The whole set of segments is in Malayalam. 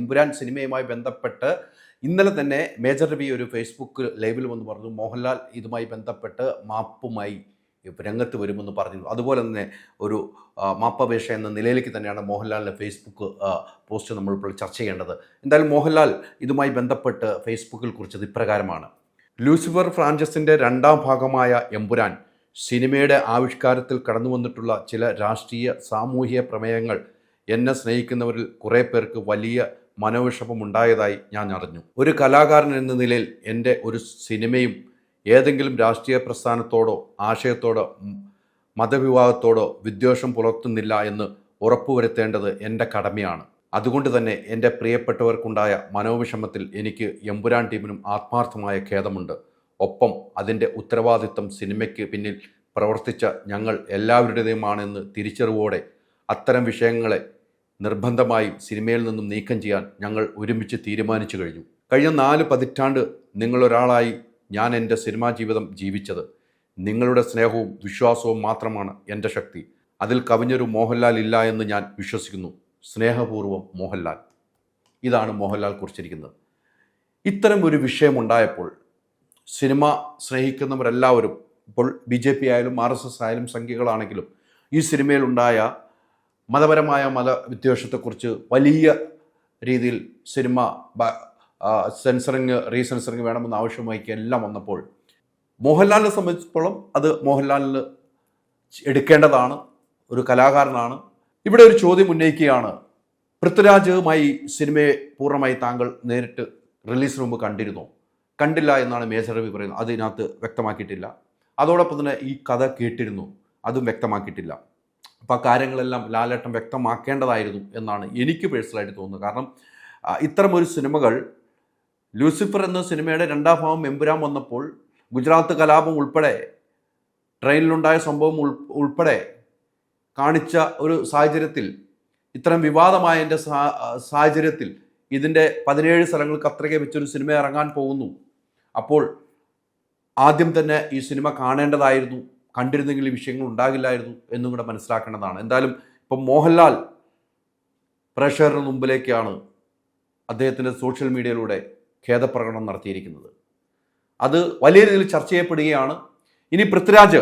എമ്പുരാൻ സിനിമയുമായി ബന്ധപ്പെട്ട് ഇന്നലെ തന്നെ മേജർ രവി ഒരു ഫേസ്ബുക്ക് ലൈവിൽ വന്ന് പറഞ്ഞു മോഹൻലാൽ ഇതുമായി ബന്ധപ്പെട്ട് മാപ്പുമായി രംഗത്ത് വരുമെന്ന് പറഞ്ഞിരുന്നു. അതുപോലെ തന്നെ ഒരു മാപ്പപേക്ഷ എന്ന നിലയിലേക്ക് തന്നെയാണ് മോഹൻലാലിൻ്റെ ഫേസ്ബുക്ക് പോസ്റ്റ് നമ്മളിപ്പോൾ ചർച്ച ചെയ്യേണ്ടത്. എന്തായാലും മോഹൻലാൽ ഇതുമായി ബന്ധപ്പെട്ട് ഫേസ്ബുക്കിൽ കുറിച്ചത് ഇപ്രകാരമാണ്: ലൂസിഫർ ഫ്രാഞ്ചൈസിൻ്റെ രണ്ടാം ഭാഗമായ എമ്പുരാൻ സിനിമയുടെ ആവിഷ്കാരത്തിൽ കടന്നു വന്നിട്ടുള്ള ചില രാഷ്ട്രീയ സാമൂഹിക പ്രമേയങ്ങൾ എന്നെ സ്നേഹിക്കുന്നവരിൽ കുറേ പേർക്ക് വലിയ മനോവിഷമമുണ്ടായതായി ഞാൻ അറിഞ്ഞു. ഒരു കലാകാരൻ എന്ന നിലയിൽ എൻ്റെ ഒരു സിനിമയും ഏതെങ്കിലും രാഷ്ട്രീയ പ്രസ്ഥാനത്തോടോ ആശയത്തോടോ മതവിവാദത്തോടോ വിദ്വേഷം പുലർത്തുന്നില്ല എന്ന് ഉറപ്പുവരുത്തേണ്ടത് എൻ്റെ കടമയാണ്. അതുകൊണ്ട് തന്നെ എൻ്റെ പ്രിയപ്പെട്ടവർക്കുണ്ടായ മനോവിഷമത്തിൽ എനിക്ക് എമ്പുരാൻ ടീമിനും ആത്മാർത്ഥമായ ഖേദമുണ്ട്. ഒപ്പം അതിൻ്റെ ഉത്തരവാദിത്വം സിനിമയ്ക്ക് പിന്നിൽ പ്രവർത്തിച്ച ഞങ്ങൾ എല്ലാവരുടേതുമാണെന്ന് തിരിച്ചറിവോടെ അത്തരം വിഷയങ്ങളെ നിർബന്ധമായും സിനിമയിൽ നിന്നും നീക്കം ചെയ്യാൻ ഞങ്ങൾ ഒരുമിച്ച് തീരുമാനിച്ചു കഴിഞ്ഞു. കഴിഞ്ഞ 4 പതിറ്റാണ്ട് നിങ്ങളൊരാളായി ഞാൻ എൻ്റെ സിനിമാ ജീവിതം ജീവിച്ചത്. നിങ്ങളുടെ സ്നേഹവും വിശ്വാസവും മാത്രമാണ് എൻ്റെ ശക്തി. അതിൽ കവിഞ്ഞൊരു മോഹൻലാൽ ഇല്ല എന്ന് ഞാൻ വിശ്വസിക്കുന്നു. സ്നേഹപൂർവ്വം മോഹൻലാൽ. ഇതാണ് മോഹൻലാൽ കുറിച്ചിരിക്കുന്നത്. ഇത്തരം ഒരു വിഷയമുണ്ടായപ്പോൾ സിനിമ സ്നേഹിക്കുന്നവരെല്ലാവരും, ഇപ്പോൾ BJP ആയാലും RSS ആയാലും സംഖ്യകളാണെങ്കിലും, ഈ സിനിമയിലുണ്ടായ മതപരമായ മതവിദ്വേഷത്തെക്കുറിച്ച് വലിയ രീതിയിൽ സിനിമ റീസെൻസറിങ് വേണമെന്ന് ആവശ്യമാക്കി എല്ലാം വന്നപ്പോൾ മോഹൻലാലിനെ സംബന്ധിച്ചിടത്തോളം അത് മോഹൻലാലിന് എടുക്കേണ്ടതാണ്. ഒരു കലാകാരനാണ്. ഇവിടെ ഒരു ചോദ്യം ഉന്നയിക്കുകയാണ്: പൃഥ്വിരാജുമായി സിനിമയെ പൂർണ്ണമായി താങ്കൾ നേരിട്ട് റിലീസിന് മുമ്പ് കണ്ടിരുന്നോ? കണ്ടില്ല എന്നാണ് മേജർ രവി പറയുന്നത്. അതിനകത്ത് വ്യക്തമാക്കിയിട്ടില്ല. അതോടൊപ്പം തന്നെ ഈ കഥ കേട്ടിരുന്നു, അതും വ്യക്തമാക്കിയിട്ടില്ല. അപ്പോൾ ആ കാര്യങ്ങളെല്ലാം ലാലേട്ടൻ വ്യക്തമാക്കേണ്ടതായിരുന്നു എന്നാണ് എനിക്ക് പേഴ്സണലായിട്ട് തോന്നുന്നത്. കാരണം ഇത്തരമൊരു സിനിമകൾ, ലൂസിഫർ എന്ന സിനിമയുടെ രണ്ടാം ഭാഗം എമ്പുരാൻ വന്നപ്പോൾ ഗുജറാത്ത് കലാപം ഉൾപ്പെടെ, ട്രെയിനിലുണ്ടായ സംഭവം ഉൾപ്പെടെ കാണിച്ച ഒരു സാഹചര്യത്തിൽ, ഇത്തരം വിവാദമായതിൻ്റെ സാഹചര്യത്തിൽ ഇതിൻ്റെ 17 സ്ഥലങ്ങൾക്ക് അത്രയ്ക്ക് വെച്ചൊരു സിനിമ ഇറങ്ങാൻ പോകുന്നു. അപ്പോൾ ആദ്യം തന്നെ ഈ സിനിമ കാണേണ്ടതായിരുന്നു. കണ്ടിരുന്നെങ്കിൽ ഈ വിഷയങ്ങൾ ഉണ്ടാകില്ലായിരുന്നു എന്നും കൂടെ മനസ്സിലാക്കേണ്ടതാണ്. എന്തായാലും ഇപ്പം മോഹൻലാൽ പ്രേക്ഷകരുടെ മുമ്പിലേക്കാണ് അദ്ദേഹത്തിൻ്റെ സോഷ്യൽ മീഡിയയിലൂടെ ഖേദപ്രകടനം നടത്തിയിരിക്കുന്നത്. അത് വലിയ രീതിയിൽ ചർച്ച ചെയ്യപ്പെടുകയാണ്. ഇനി പൃഥ്വിരാജ്,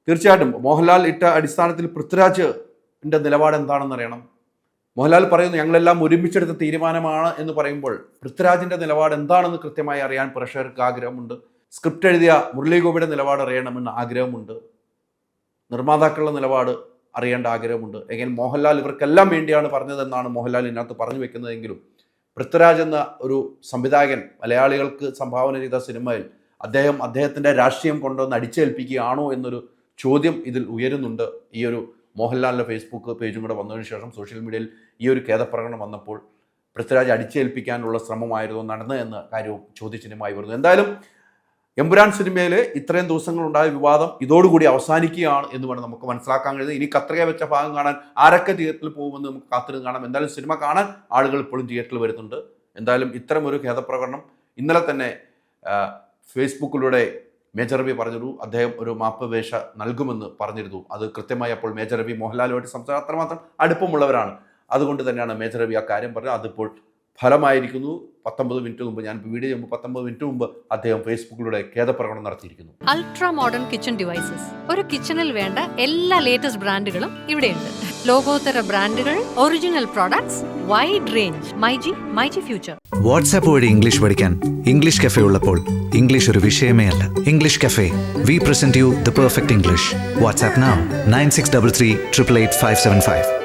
തീർച്ചയായിട്ടും മോഹൻലാൽ ഇട്ട അടിസ്ഥാനത്തിൽ പൃഥ്വിരാജിൻ്റെ നിലപാട് എന്താണെന്ന് അറിയണം. മോഹൻലാൽ പറയുന്നു ഞങ്ങളെല്ലാം ഒരുമിച്ചെടുത്ത തീരുമാനമാണ് എന്ന് പറയുമ്പോൾ പൃഥ്വിരാജിൻ്റെ നിലപാട് എന്താണെന്ന് കൃത്യമായി അറിയാൻ പ്രേക്ഷകർക്ക് ആഗ്രഹമുണ്ട്. സ്ക്രിപ്റ്റ് എഴുതിയ മുരളി ഗോപിയുടെ നിലപാട് അറിയണമെന്ന് ആഗ്രഹമുണ്ട്. നിർമ്മാതാക്കളുടെ നിലപാട് അറിയേണ്ട ആഗ്രഹമുണ്ട്. എങ്കിൽ മോഹൻലാൽ ഇവർക്കെല്ലാം വേണ്ടിയാണ് പറഞ്ഞതെന്നാണ് മോഹൻലാൽ ഇതിനകത്ത് പറഞ്ഞു വെക്കുന്നതെങ്കിലും പൃഥ്വിരാജ് എന്ന ഒരു സംവിധായകൻ മലയാളികൾക്ക് സംഭാവന ചെയ്ത സിനിമയിൽ അദ്ദേഹത്തിൻ്റെ രാഷ്ട്രീയം കൊണ്ടുവന്ന് അടിച്ചേൽപ്പിക്കുകയാണോ എന്നൊരു ചോദ്യം ഇതിൽ ഉയരുന്നുണ്ട്. ഈ ഒരു മോഹൻലാലിൻ്റെ ഫേസ്ബുക്ക് പേജും കൂടെ വന്നതിന് ശേഷം സോഷ്യൽ മീഡിയയിൽ ഈ ഒരു ഖേദപ്രകടനം വന്നപ്പോൾ പൃഥ്വിരാജ് അടിച്ചേൽപ്പിക്കാനുള്ള ശ്രമമായിരുന്നു നടന്നത് എന്ന കാര്യവും ചോദ്യചിഹ്നമായി വരുന്നു. എന്തായാലും എമ്പുരാൻ സിനിമയിൽ ഇത്രയും ദിവസങ്ങളുണ്ടായ വിവാദം ഇതോടുകൂടി അവസാനിക്കുകയാണ് എന്ന് വേണം നമുക്ക് മനസ്സിലാക്കാൻ കഴിയുന്നത്. ഇനി കത്രിക വെച്ച ഭാഗം കാണാൻ ആരൊക്കെ തിയേറ്ററിൽ പോകുമെന്ന് നമുക്ക് കാത്തിരുന്ന് കാണാം. എന്തായാലും സിനിമ കാണാൻ ആളുകൾ ഇപ്പോഴും തിയേറ്ററിൽ വരുന്നുണ്ട്. എന്തായാലും ഇത്തരം ഒരു ഖേദപ്രകടനം ഇന്നലെ തന്നെ ഫേസ്ബുക്കിലൂടെ മേജർ രവി പറഞ്ഞിരുന്നു. അദ്ദേഹം ഒരു മാപ്പപേക്ഷ നൽകുമെന്ന് പറഞ്ഞിരുന്നു. അത് കൃത്യമായി അപ്പോൾ മേജർ രവി മോഹൻലാലുമായിട്ട് സംസാരം അത്രമാത്രം അടുപ്പമുള്ളവരാണ്. അതുകൊണ്ട് തന്നെയാണ് മേജർ രവി ആ കാര്യം പറഞ്ഞത്. അതിപ്പോൾ ഫലമായിരിക്കുന്നു. 19 മിനിറ്റ് മുമ്പ്, ഞാൻ വീഡിയോ ചെയ്യുമ്പോൾ 19 മിനിറ്റ് മുമ്പ് അദ്ദേഹം ഫേസ്ബുക്കിലൂടെ ഖേദപ്രകടനം നടത്തിയിരിക്കുന്നു. അൾട്രാ മോഡേൺ കിച്ചൺ ഡിവൈസസ്, ഒരു കിച്ചണിൽ വേണ്ട എല്ലാ ലേറ്റസ്റ്റ് ബ്രാൻഡുകളും ഇവിടെയുണ്ട്. ലോകോത്തര ബ്രാൻഡുകൾ, original products, wide range. MyG future. WhatsApp വഴി ഇംഗ്ലീഷ് പഠിക്കാൻ ഇംഗ്ലീഷ് കഫേ ഉള്ളപ്പോൾ ഇംഗ്ലീഷ് ഒരു വിഷയമേ അല്ല. English cafe, we present you the perfect English. WhatsApp now 9633 888 575.